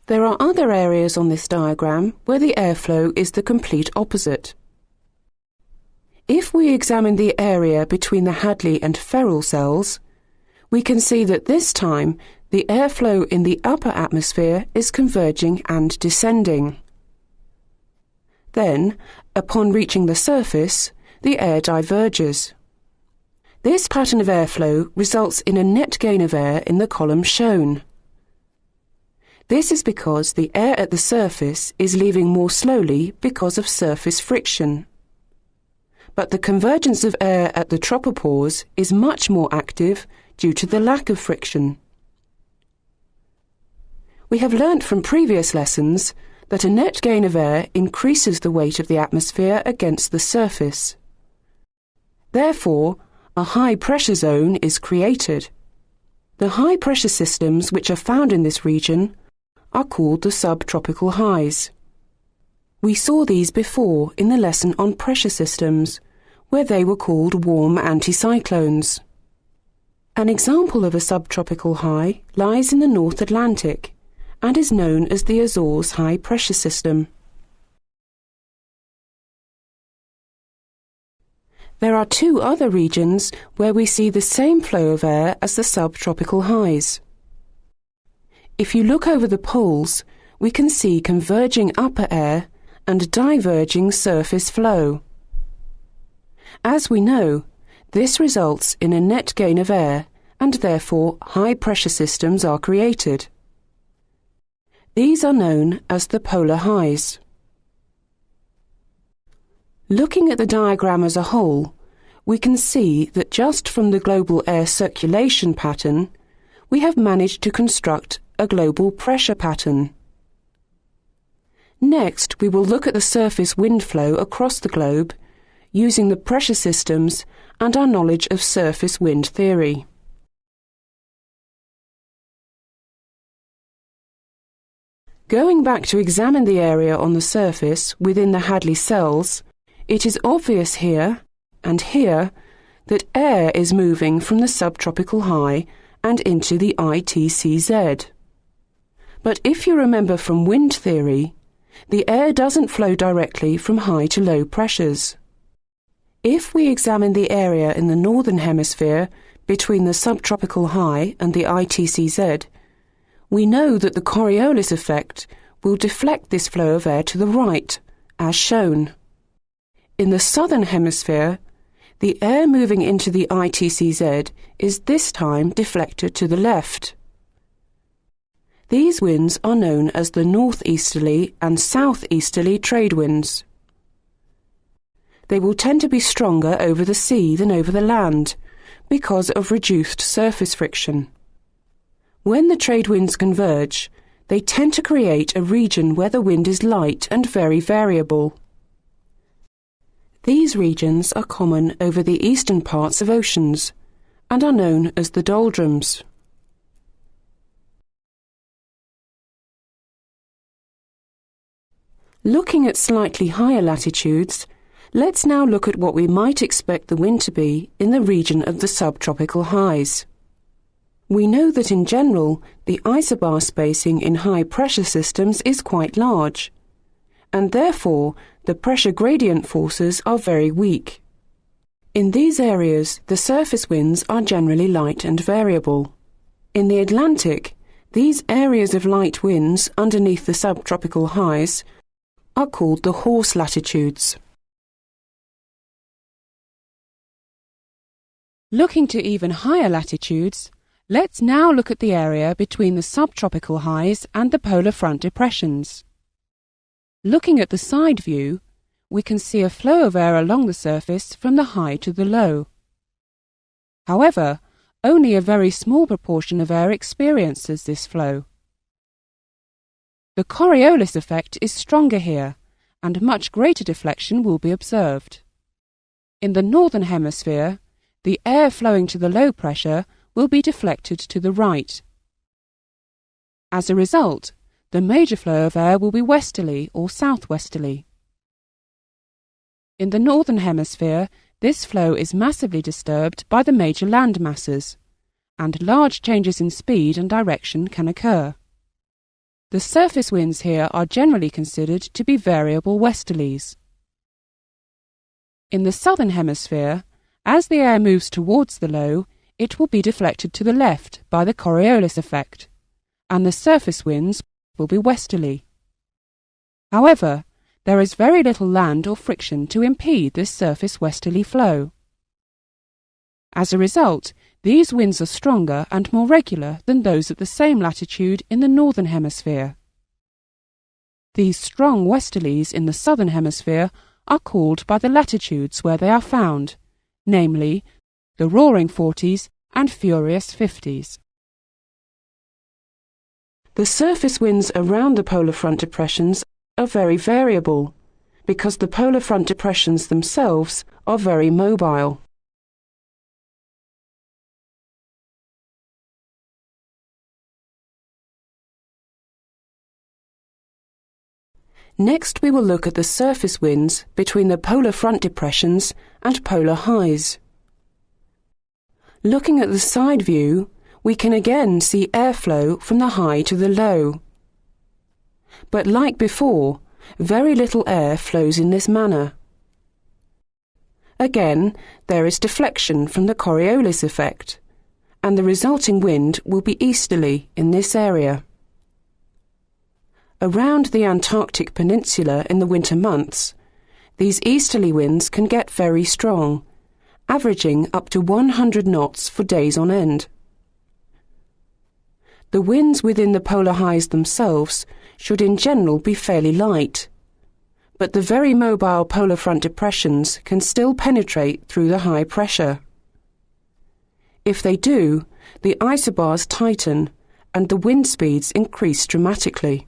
There are other areas on this diagram where the airflow is the complete opposite. If we examine the area between the Hadley and Ferrel cells, we can see that this time the airflow in the upper atmosphere is converging and descending. Then, upon reaching the surface, the air diverges. This pattern of airflow results in a net gain of air in the column shown. This is because the air at the surface is leaving more slowly because of surface friction. But the convergence of air at the tropopause is much more active due to the lack of friction. We have learnt from previous lessons that a net gain of air increases the weight of the atmosphere against the surface. Therefore, a high pressure zone is created. The high pressure systems which are found in this region are called the subtropical highs. We saw these before in the lesson on pressure systems, where they were called warm anticyclones. An example of a subtropical high lies in the North Atlantic and is known as the Azores high pressure system. There are two other regions where we see the same flow of air as the subtropical highs. If you look over the poles, we can see converging upper air and diverging surface flow. As we know, this results in a net gain of air, and therefore high-pressure systems are created. These are known as the polar highs. Looking at the diagram as a whole, we can see that just from the global air circulation pattern, we have managed to construct a global pressure pattern. Next, we will look at the surface wind flow across the globe using the pressure systems and our knowledge of surface wind theory. Going back to examine the area on the surface within the Hadley cells, it is obvious here and here that air is moving from the subtropical high and into the ITCZ. But if you remember from wind theory, the air doesn't flow directly from high to low pressures. If we examine the area in the northern hemisphere between the subtropical high and the ITCZ, we know that the Coriolis effect will deflect this flow of air to the right, as shown. In the southern hemisphere, the air moving into the ITCZ is this time deflected to the left. These winds are known as the northeasterly and southeasterly trade winds. They will tend to be stronger over the sea than over the land because of reduced surface friction. When the trade winds converge, they tend to create a region where the wind is light and very variable. These regions are common over the eastern parts of oceans and are known as the doldrums. Looking at slightly higher latitudes, let's now look at what we might expect the wind to be in the region of the subtropical highs. We know that in general, the isobar spacing in high-pressure systems is quite large, and therefore the pressure gradient forces are very weak. In these areas, the surface winds are generally light and variable. In the Atlantic, these areas of light winds underneath the subtropical highs are called the horse latitudes. Looking to even higher latitudes, let's now look at the area between the subtropical highs and the polar front depressions. Looking at the side view, we can see a flow of air along the surface from the high to the low. However, only a very small proportion of air experiences this flow. The Coriolis effect is stronger here, and much greater deflection will be observed. In the northern hemisphere, the air flowing to the low pressure will be deflected to the right. As a result, the major flow of air will be westerly or southwesterly. In the northern hemisphere, this flow is massively disturbed by the major land masses, and large changes in speed and direction can occur. The surface winds here are generally considered to be variable westerlies. In the southern hemisphere, as the air moves towards the low, it will be deflected to the left by the Coriolis effect, and the surface winds will be westerly. However, there is very little land or friction to impede this surface westerly flow. As a result, these winds are stronger and more regular than those at the same latitude in the northern hemisphere. These strong westerlies in the southern hemisphere are called by the latitudes where they are found, namely the Roaring Forties and Furious Fifties. The surface winds around the polar front depressions are very variable, because the polar front depressions themselves are very mobile. Next we will look at the surface winds between the polar front depressions and polar highs. Looking at the side view, we can again see airflow from the high to the low. But like before, very little air flows in this manner. Again, there is deflection from the Coriolis effect, and the resulting wind will be easterly in this area. Around the Antarctic Peninsula in the winter months, these easterly winds can get very strong, averaging up to 100 knots for days on end. The winds within the polar highs themselves should in general be fairly light, but the very mobile polar front depressions can still penetrate through the high pressure. If they do, the isobars tighten and the wind speeds increase dramatically.